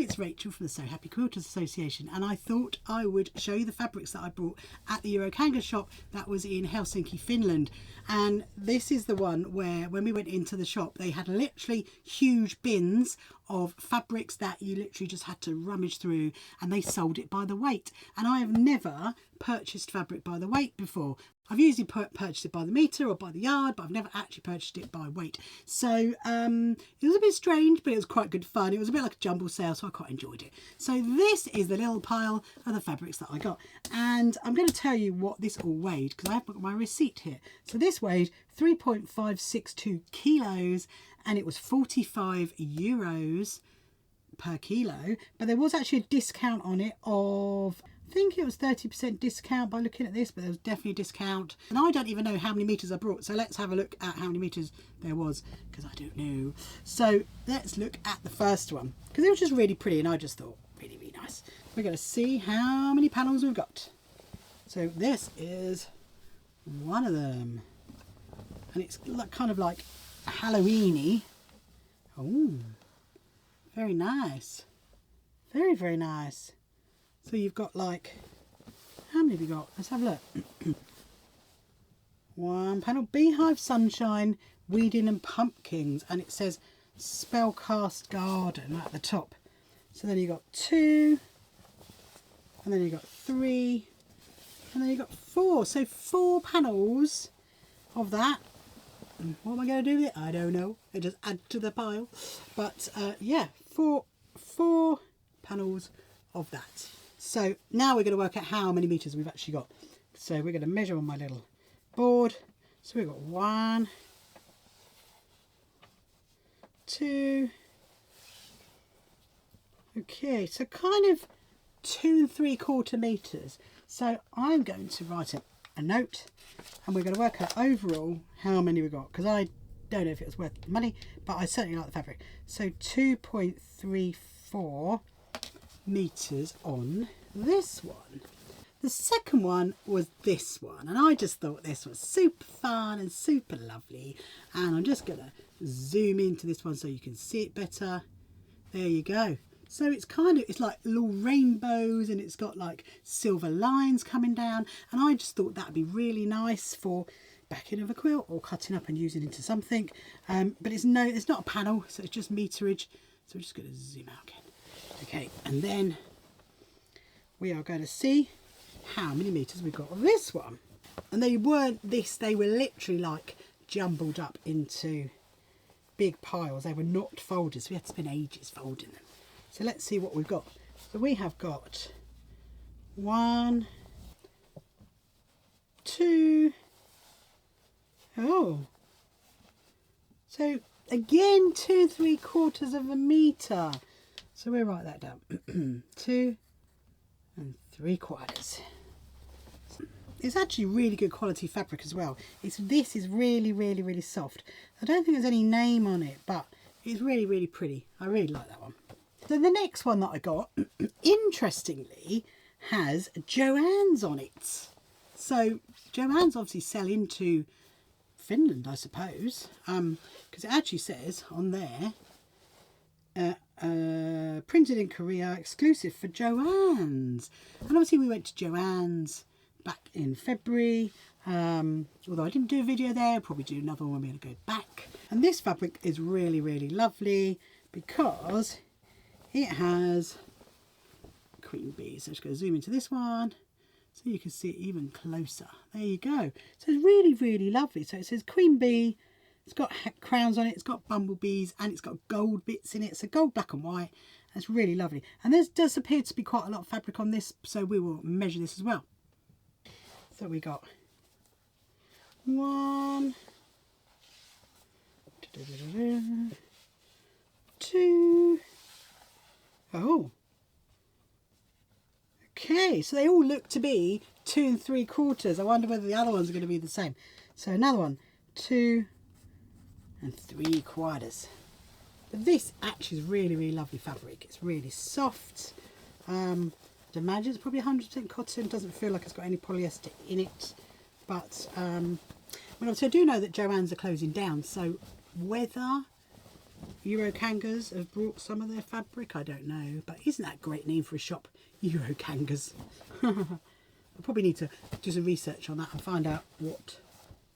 it's Rachel from the So Happy Quilters Association, and I thought I would show you the fabrics that I bought at the Eurokangas shop that was in Helsinki, Finland. And this is the one where when we went into the shop, they had literally huge bins of fabrics that you literally just had to rummage through, and they sold it by the weight. And I have never purchased fabric by the weight before. I've usually purchased it by the metre or by the yard, but I've never actually purchased it by weight. So it was a bit strange, but it was quite good fun. It was a bit like a jumble sale, so I quite enjoyed it. So this is the little pile of the fabrics that I got. And I'm going to tell you what this all weighed, because I have got my receipt here. So this weighed 3.562 kilos, and it was 45 euros per kilo. But there was actually a discount on it of, I think it was 30% discount by looking at this, but there was definitely a discount. And I don't even know how many metres I brought, so let's have a look at how many metres there was, because I don't know. So let's look at the first one, because it was just really pretty, and I just thought really, really nice. We're going to see how many panels we've got. So this is one of them, and it's kind of like Halloween-y. Oh, very nice. Very, very nice. So you've got like, how many have you got? Let's have a look. One panel, Beehive Sunshine, Weeding and Pumpkins, and it says Spellcast Garden at the top. So then you've got 2, and then you've got 3, and then you've got 4. So 4 panels of that. And what am I going to do with it? I don't know. I just add to the pile. But yeah, four panels of that. So now we're going to work out how many metres we've actually got. So we're going to measure on my little board. So we've got 1, 2. Okay, so kind of 2 3/4 metres. So I'm going to write a note, and we're going to work out overall how many we got, because I don't know if it was worth money, but I certainly like the fabric. So 2.34 metres on this one. The second one was this one, and I just thought this was super fun and super lovely, and I'm just going to zoom into this one so you can see it better. There you go. So it's like little rainbows, and it's got like silver lines coming down, and I just thought that'd be really nice for backing of a quilt or cutting up and using into something. But it's not a panel, so it's just meterage. So we're just going to zoom out again. Okay, and then we are going to see how many metres we've got of this one. And they weren't this, they were literally like jumbled up into big piles. They were not folded, so we had to spend ages folding them. So let's see what we've got. So we have got 1, 2, oh, so again 2 3/4 metre. So we'll write that down. 2 3/4. It's actually really good quality fabric as well. This is really, really, really soft. I don't think there's any name on it, but it's really, really pretty. I really like that one. So the next one that I got, interestingly, has Joann's on it. So Joann's obviously sell into Finland, I suppose, because it actually says on there, printed in Korea, exclusive for Joann's. And obviously we went to Joann's back in February, although I didn't do a video there. I'll probably do another one when we're going to go back. And this fabric is really, really lovely because it has queen bees. So I'm just going to zoom into this one so you can see it even closer. There you go. So it's really, really lovely. So it says queen bee. It's got crowns on it. It's got bumblebees, and it's got gold bits in it. So gold, black and white. That's really lovely. And there does appear to be quite a lot of fabric on this, so we will measure this as well. So we got 1, 2. Oh. Okay, so they all look to be 2 3/4. I wonder whether the other ones are going to be the same. So another one, 2 3/4. But this actually is really, really lovely fabric. It's really soft. I'd imagine it's probably 100% cotton. Doesn't feel like it's got any polyester in it. But well, obviously I do know that Joann's are closing down. So whether Eurokangas have brought some of their fabric. I don't know, but isn't that a great name for a shop? Eurokangas. I probably need to do some research on that and find out what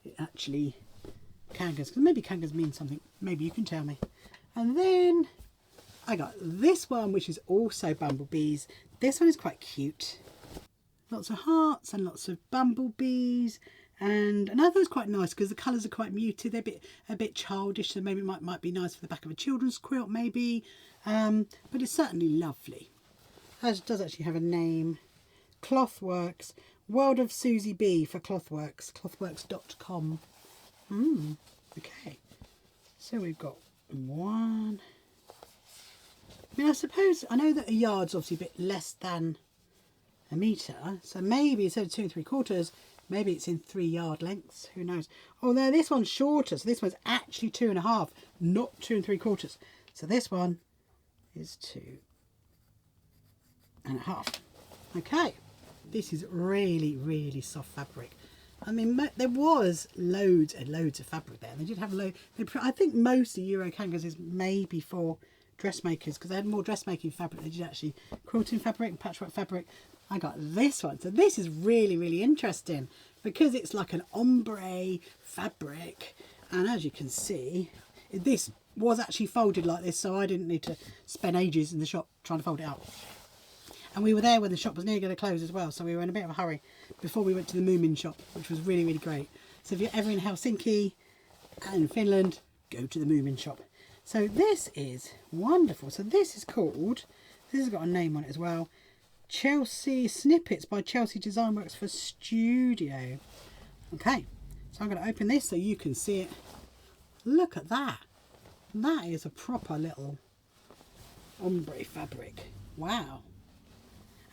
it actually kangas, because maybe kangas mean something. Maybe you can tell me. And then I got this one, which is also bumblebees. This one is quite cute. Lots of hearts and lots of bumblebees. And another is quite nice because the colours are quite muted. They're a bit childish, so maybe it might be nice for the back of a children's quilt, maybe. But it's certainly lovely. It does actually have a name. Clothworks. World of Susie B for Clothworks. Clothworks.com. Okay. So we've got one. I mean, I suppose, I know that a yard's obviously a bit less than a metre. So maybe instead of 2 3/4, maybe it's in 3 yard lengths. Who knows? Although this one's shorter. So this one's actually 2.5, not 2 3/4. So this one is 2.5. Okay. This is really, really soft fabric. I mean, there was loads and loads of fabric there. They did have I think most of Eurokangas is maybe for dressmakers, because they had more dressmaking fabric. They did actually quilting fabric and patchwork fabric. I got this one. So this is really, really interesting because it's like an ombre fabric. And as you can see, this was actually folded like this, so I didn't need to spend ages in the shop trying to fold it out. And we were there when the shop was nearly going to close as well, so we were in a bit of a hurry before we went to the Moomin shop, which was really, really great. So if you're ever in Helsinki and Finland, go to the Moomin shop. So this is wonderful. So this is called, this has got a name on it as well, Chelsea Snippets by Chelsea Design Works for Studio. Okay, so I'm going to open this so you can see it. Look at that. That is a proper little ombre fabric. Wow.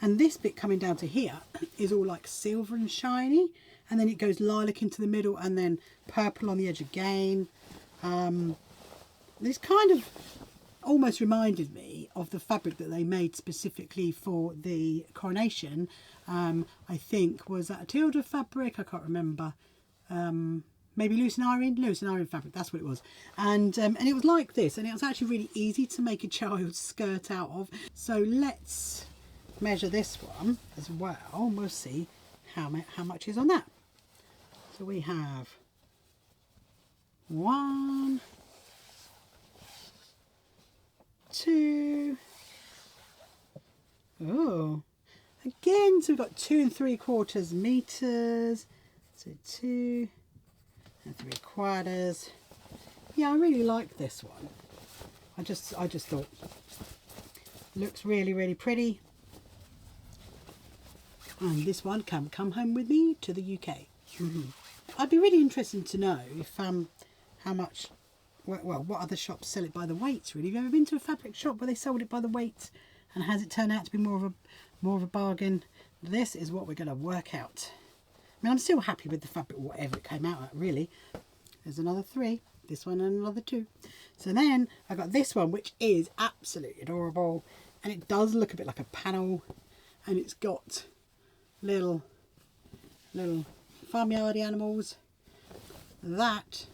And this bit coming down to here is all like silver and shiny, and then it goes lilac into the middle and then purple on the edge again. This kind of almost reminded me of the fabric that they made specifically for the coronation. I think, was that a Tilda fabric? I can't remember. Maybe Lucinarin fabric, that's what it was. And it was like this, and it was actually really easy to make a child's skirt out of. So let's measure this one as well, and we'll see how much is on that. So we have 1, 2, oh, again, so we've got 2 3/4 meters, so 2 3/4. Yeah, I really like this one. I just thought looks really, really pretty. And this one can come home with me to the UK. I'd be really interested to know if how much, well, what other shops sell it by the weight, really. Have you ever been to a fabric shop where they sold it by the weight, and has it turned out to be more of a bargain? This is what we're going to work out. I mean, I'm still happy with the fabric, whatever it came out at, really. There's another 3, this one and another 2. So then I got this one, which is absolutely adorable, and it does look a bit like a panel, and it's got little farmyardy animals. That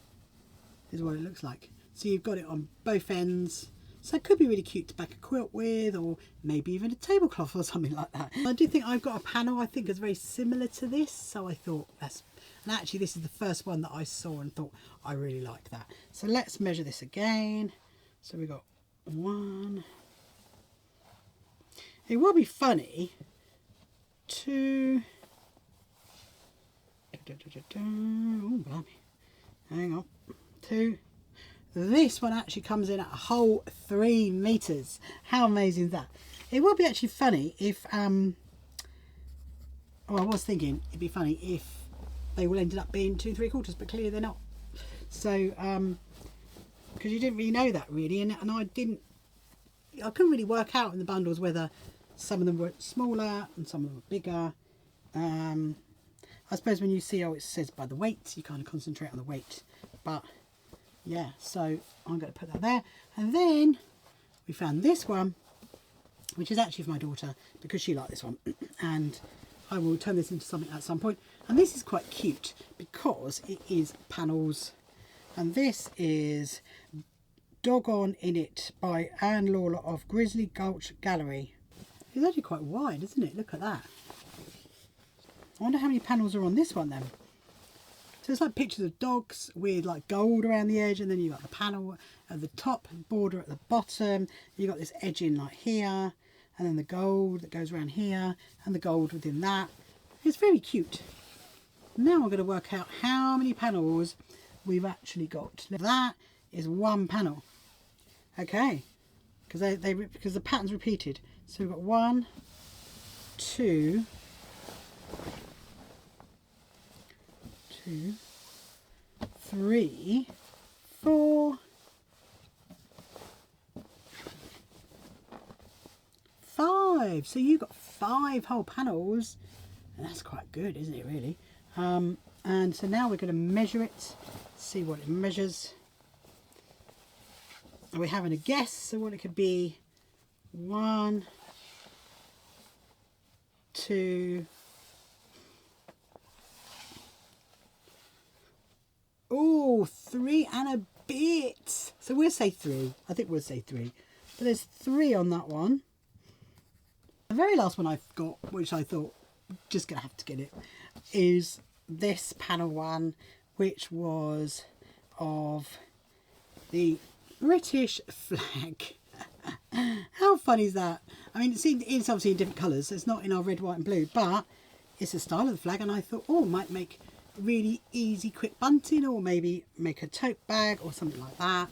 is what it looks like. So you've got it on both ends. So it could be really cute to back a quilt with, or maybe even a tablecloth or something like that. I do think I've got a panel I think is very similar to this, so I thought and actually this is the first one that I saw and thought I really like that. So let's measure this again. So we've got 1. It will be funny to, oh blimey, hang on, 2. This one actually comes in at a whole 3 meters. How amazing is that? It would be actually funny if well, I was thinking it'd be funny if they all ended up being 2 3/4, but clearly they're not. So because you didn't really know that really, and I couldn't really work out in the bundles whether some of them were smaller and some of them were bigger. I suppose when you see how it says by the weight, you kind of concentrate on the weight. But yeah, so I'm going to put that there. And then we found this one, which is actually for my daughter because she liked this one. And I will turn this into something at some point. And this is quite cute because it is panels. And this is Dog On In It by Anne Lawler of Grizzly Gulch Gallery. It's actually quite wide, isn't it? Look at that. I wonder how many panels are on this one then. So it's like pictures of dogs with like gold around the edge, and then you've got the panel at the top, border at the bottom. You've got this edging like here, and then the gold that goes around here, and the gold within that. It's very cute. Now I'm going to work out how many panels we've actually got. That is one panel. Okay, because the pattern's repeated. So we've got 1, 2, 3, 4, 5. So you've got 5 whole panels, and that's quite good, isn't it, really? And so now we're going to measure it, see what it measures. Are we having a guess of what it could be? 1, 2. Oh, 3 and a bit. So we'll say 3. I think we'll say 3. But there's 3 on that one. The very last one I've got, which I thought just gonna have to get it, is this panel one, which was of the British flag. How fun is that? I mean, it's obviously in different colours, so it's not in our red, white and blue, but it's the style of the flag, and I thought, oh, might make really easy, quick bunting, or maybe make a tote bag or something like that.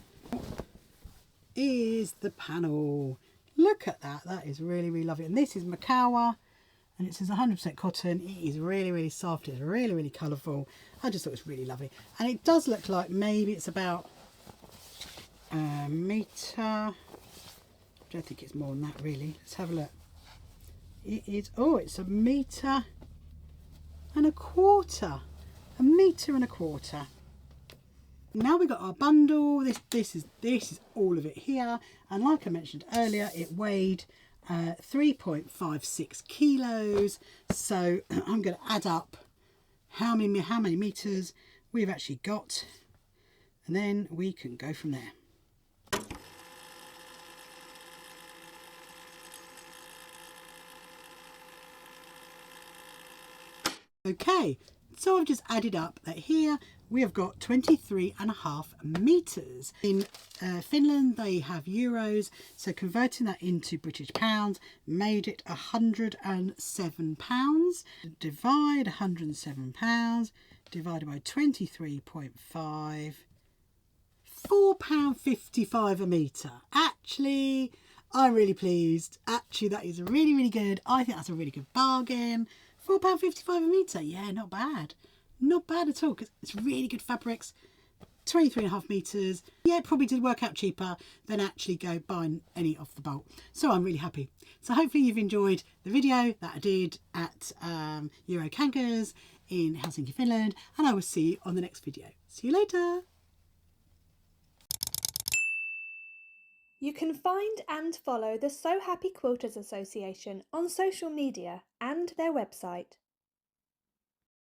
Is the panel. Look at that. That is really, really lovely. And this is Makawa, and it says 100% cotton. It is really, really soft. It's really, really colourful. I just thought it was really lovely. And it does look like maybe it's about a metre. I don't think it's more than that, really. Let's have a look. It is, oh, it's 1.25 metres. 1.25 metres. Now we've got our bundle. This is all of it here, and like I mentioned earlier, it weighed 3.56 kilos. So I'm going to add up how many meters we've actually got, and then we can go from there. Okay, so I've just added up that here we have got 23.5 meters. In Finland they have euros, so converting that into British pounds made it £107. Divide £107 divided by 23.5, £4.55 a metre. Actually, I'm really pleased. Actually, that is really, really good. I think that's a really good bargain. £4.55 a metre. Yeah, not bad. Not bad at all, because it's really good fabrics. 23.5 metres. Yeah, it probably did work out cheaper than actually go buying any off the bolt. So I'm really happy. So hopefully you've enjoyed the video that I did at Eurokangas in Helsinki, Finland. And I will see you on the next video. See you later. You can find and follow the So Happy Quilters Association on social media and their website.